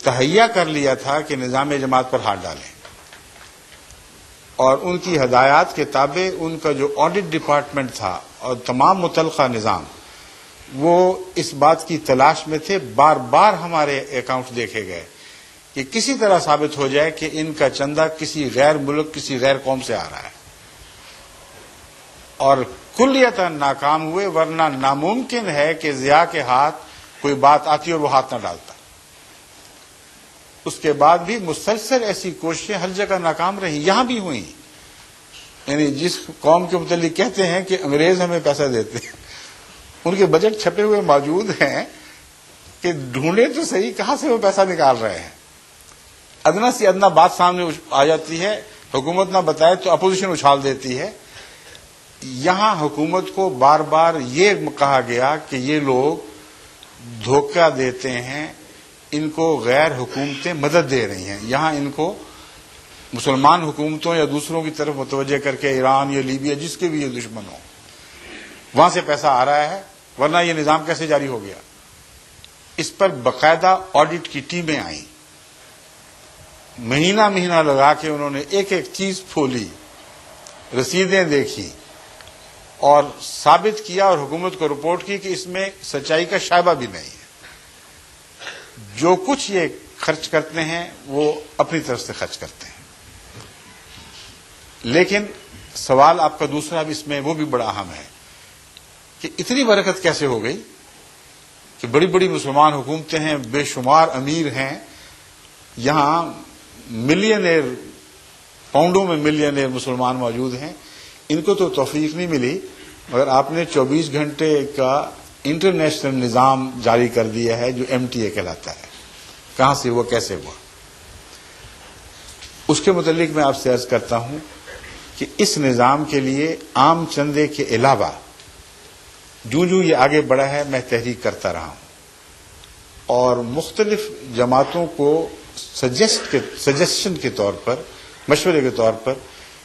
تہیہ کر لیا تھا کہ نظام جماعت پر ہاتھ ڈالیں، اور ان کی ہدایات کے تابع ان کا جو آڈٹ ڈپارٹمنٹ تھا اور تمام متعلقہ نظام، وہ اس بات کی تلاش میں تھے. بار بار ہمارے اکاؤنٹ دیکھے گئے کہ کسی طرح ثابت ہو جائے کہ ان کا چندہ کسی غیر ملک، کسی غیر قوم سے آ رہا ہے، اور کلیتاً ناکام ہوئے. ورنہ ناممکن ہے کہ ضیاء کے ہاتھ کوئی بات آتی اور وہ ہاتھ نہ ڈالتا. اس کے بعد بھی مسلسل ایسی کوششیں ہر جگہ ناکام رہیں، یہاں بھی ہوئیں. یعنی جس قوم کے متعلق کہتے ہیں کہ انگریز ہمیں پیسہ دیتے ہیں، ان کے بجٹ چھپے ہوئے موجود ہیں کہ ڈھونڈے تو صحیح کہاں سے وہ پیسہ نکال رہے ہیں. ادنا سے ادنا بات سامنے آ جاتی ہے، حکومت نہ بتائے تو اپوزیشن اچھال دیتی ہے. یہاں حکومت کو بار بار یہ کہا گیا کہ یہ لوگ دھوکہ دیتے ہیں، ان کو غیر حکومتیں مدد دے رہی ہیں. یہاں ان کو مسلمان حکومتوں یا دوسروں کی طرف متوجہ کر کے ایران یا لیبیا، جس کے بھی یہ دشمن ہوں، وہاں سے پیسہ آ رہا ہے، ورنہ یہ نظام کیسے جاری ہو گیا. اس پر باقاعدہ آڈٹ کی ٹیمیں آئیں، مہینہ مہینہ لگا کے انہوں نے ایک ایک چیز کھولی، رسیدیں دیکھی اور ثابت کیا اور حکومت کو رپورٹ کی کہ اس میں سچائی کا شائبہ بھی نہیں ہے. جو کچھ یہ خرچ کرتے ہیں وہ اپنی طرف سے خرچ کرتے ہیں. لیکن سوال آپ کا دوسرا بھی اس میں وہ بھی بڑا اہم ہے کہ اتنی برکت کیسے ہو گئی کہ بڑی بڑی مسلمان حکومتیں ہیں، بے شمار امیر ہیں، یہاں ملینئر، پاؤنڈوں میں ملینئر مسلمان موجود ہیں. ان کو تو توفیق نہیں ملی، مگر آپ نے 24 گھنٹے کا انٹرنیشنل نظام جاری کر دیا ہے جو MTA کہلاتا ہے. کہاں سے ہوا، کیسے ہوا؟ اس کے متعلق میں آپ سے عرض کرتا ہوں کہ اس نظام کے لیے عام چندے کے علاوہ جو یہ آگے بڑھا ہے، میں تحریک کرتا رہا ہوں اور مختلف جماعتوں کو سجیشن کے طور پر، مشورے کے طور پر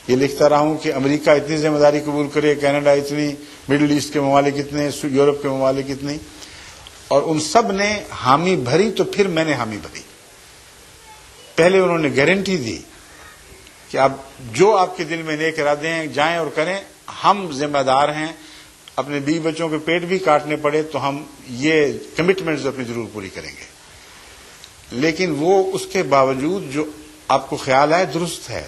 یہ لکھتا رہا ہوں کہ امریکہ اتنی ذمہ داری قبول کرے، کینیڈا اتنی، مڈل ایسٹ کے ممالک اتنے، یورپ کے ممالک اتنی، اور ان سب نے حامی بھری تو پھر میں نے حامی بھری. پہلے انہوں نے گارنٹی دی کہ اب جو آپ کے دل میں نیک ارادے ہیں جائیں اور کریں، ہم ذمہ دار ہیں، اپنے بیوی بچوں کے پیٹ بھی کاٹنے پڑے تو ہم یہ کمٹمنٹس اپنی ضرور پوری کریں گے. لیکن وہ اس کے باوجود جو آپ کو خیال آئے درست ہے،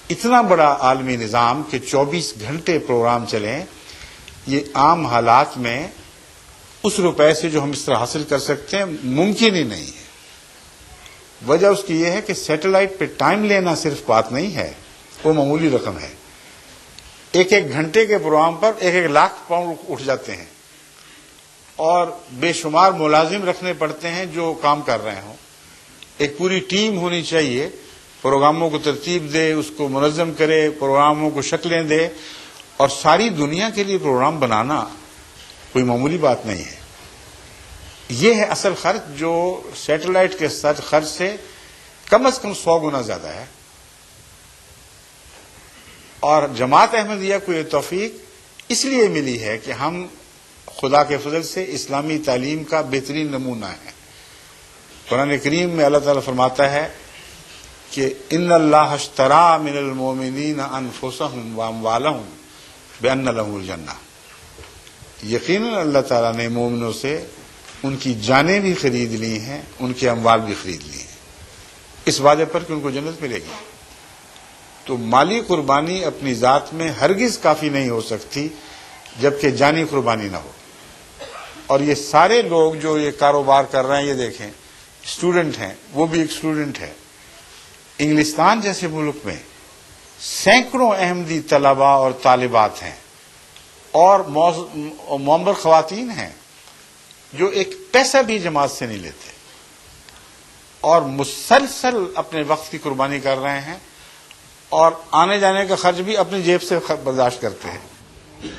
اتنا بڑا عالمی نظام کہ 24 گھنٹے پروگرام چلیں، یہ عام حالات میں اس روپے سے جو ہم اس طرح حاصل کر سکتے ہیں ممکن ہی نہیں ہے. وجہ اس کی یہ ہے کہ سیٹلائٹ پہ ٹائم لینا صرف بات نہیں ہے، وہ معمولی رقم ہے. ایک ایک گھنٹے کے پروگرام پر 1-1 لاکھ پاؤنڈ اٹھ جاتے ہیں اور بے شمار ملازم رکھنے پڑتے ہیں جو کام کر رہے ہوں. ایک پوری ٹیم ہونی چاہیے، پروگراموں کو ترتیب دے، اس کو منظم کرے، پروگراموں کو شکلیں دے، اور ساری دنیا کے لیے پروگرام بنانا کوئی معمولی بات نہیں ہے. یہ ہے اصل خرچ جو سیٹلائٹ کے خرچ سے کم از کم 100 گنا زیادہ ہے. اور جماعت احمدیہ کو یہ توفیق اس لیے ملی ہے کہ ہم خدا کے فضل سے اسلامی تعلیم کا بہترین نمونہ ہے. قرآن کریم میں اللہ تعالیٰ فرماتا ہے کہ ان اللہ اشترى من المؤمنین انفسهم واموالهم بان لهم الجنہ. یقیناً اللہ تعالیٰ نے مومنوں سے ان کی جانیں بھی خرید لی ہیں، ان کے اموال بھی خرید لی ہیں، اس وعدے پر کہ ان کو جنت ملے گی. تو مالی قربانی اپنی ذات میں ہرگز کافی نہیں ہو سکتی جبکہ جانی قربانی نہ ہو. اور یہ سارے لوگ جو یہ کاروبار کر رہے ہیں، یہ دیکھیں اسٹوڈنٹ ہیں، وہ بھی ایک اسٹوڈنٹ ہے. انگلستان جیسے ملک میں سینکڑوں احمدی طلباء اور طالبات ہیں اور معمر خواتین ہیں جو ایک پیسہ بھی جماعت سے نہیں لیتے اور مسلسل اپنے وقت کی قربانی کر رہے ہیں اور آنے جانے کا خرچ بھی اپنی جیب سے برداشت کرتے ہیں.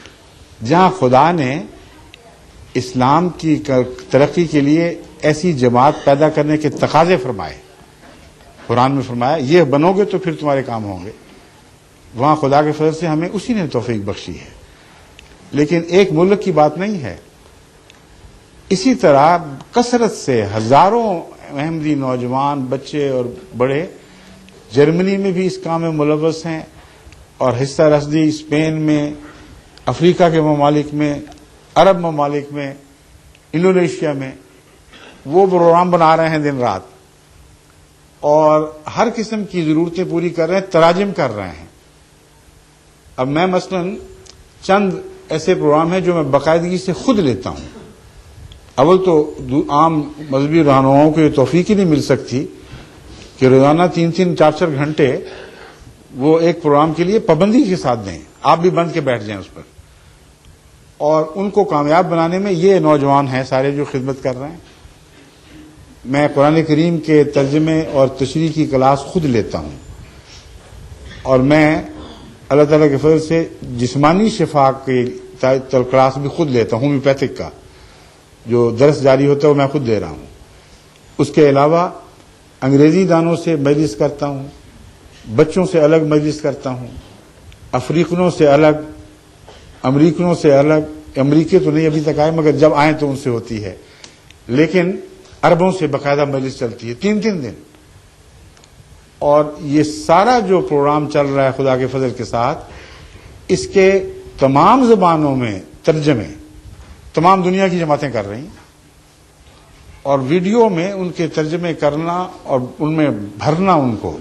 جہاں خدا نے اسلام کی ترقی کے لیے ایسی جماعت پیدا کرنے کے تقاضے فرمائے، قرآن میں فرمایا یہ بنو گے تو پھر تمہارے کام ہوں گے، وہاں خدا کے فضل سے ہمیں اسی نے توفیق بخشی ہے. لیکن ایک ملک کی بات نہیں ہے، اسی طرح کثرت سے ہزاروں احمدی نوجوان بچے اور بڑے جرمنی میں بھی اس کام میں ملوث ہیں، اور حصہ رسدی اسپین میں، افریقہ کے ممالک میں، عرب ممالک میں، انڈونیشیا میں وہ پروگرام بنا رہے ہیں دن رات، اور ہر قسم کی ضرورتیں پوری کر رہے ہیں، تراجم کر رہے ہیں۔ اب میں مثلاً چند ایسے پروگرام ہیں جو میں باقاعدگی سے خود لیتا ہوں۔ اول تو عام مذہبی رہنماؤں کو یہ توفیق ہی نہیں مل سکتی کہ روزانہ 3-3 4-4 گھنٹے وہ ایک پروگرام کے لیے پابندی کے ساتھ دیں، آپ بھی بند کے بیٹھ جائیں اس پر، اور ان کو کامیاب بنانے میں یہ نوجوان ہیں سارے جو خدمت کر رہے ہیں۔ میں قرآن کریم کے ترجمے اور تشریح کی کلاس خود لیتا ہوں، اور میں اللہ تعالیٰ کے فضل سے جسمانی شفا کی کلاس بھی خود لیتا ہوں، ہومیوپیتھک کا جو درس جاری ہوتا ہے وہ میں خود دے رہا ہوں۔ اس کے علاوہ انگریزی دانوں سے مجلس کرتا ہوں، بچوں سے الگ مجلس کرتا ہوں، افریقنوں سے الگ، امریکنوں سے الگ، امریکے تو نہیں ابھی تک آئے مگر جب آئیں تو ان سے ہوتی ہے، لیکن عربوں سے باقاعدہ مجلس چلتی ہے 3 دن۔ اور یہ سارا جو پروگرام چل رہا ہے خدا کے فضل کے ساتھ، اس کے تمام زبانوں میں ترجمے تمام دنیا کی جماعتیں کر رہی ہیں، اور ویڈیو میں ان کے ترجمے کرنا اور ان میں بھرنا ان کو،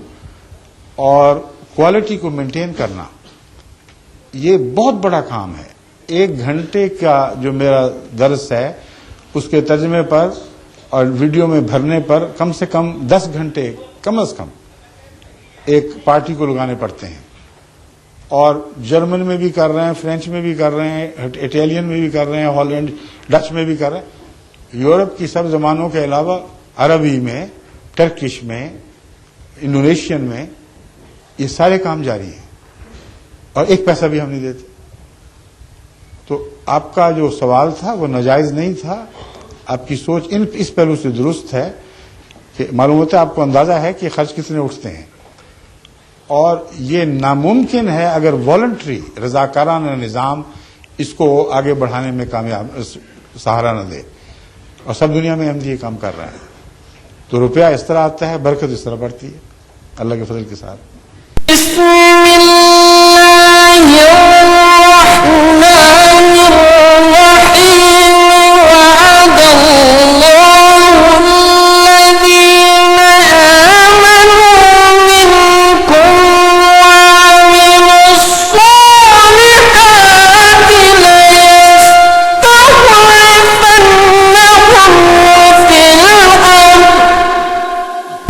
اور کوالٹی کو مینٹین کرنا، یہ بہت بڑا کام ہے۔ 1 گھنٹے کا جو میرا درس ہے اس کے ترجمے پر اور ویڈیو میں بھرنے پر کم سے کم 10 گھنٹے کم از کم ایک پارٹی کو لگانے پڑتے ہیں، اور جرمن میں بھی کر رہے ہیں، فرینچ میں بھی کر رہے ہیں، اٹیلین میں بھی کر رہے ہیں، ہالینڈ ڈچ میں بھی کر رہے ہیں، یورپ کی سب زبانوں کے علاوہ عربی میں، ٹرکش میں، انڈونیشین میں یہ سارے کام جاری ہیں، اور 1 پیسہ بھی ہم نہیں دیتے۔ تو آپ کا جو سوال تھا وہ ناجائز نہیں تھا، آپ کی سوچ اس پہلو سے درست ہے کہ معلوم ہوتا ہے آپ کو اندازہ ہے کہ خرچ کتنے اٹھتے ہیں، اور یہ ناممکن ہے اگر والنٹری رضاکارانہ نظام اس کو آگے بڑھانے میں کامیاب سہارا نہ دے، اور سب دنیا میں احمدی یہ کام کر رہے ہیں، تو روپیہ اس طرح آتا ہے، برکت اس طرح بڑھتی ہے اللہ کے فضل کے ساتھ۔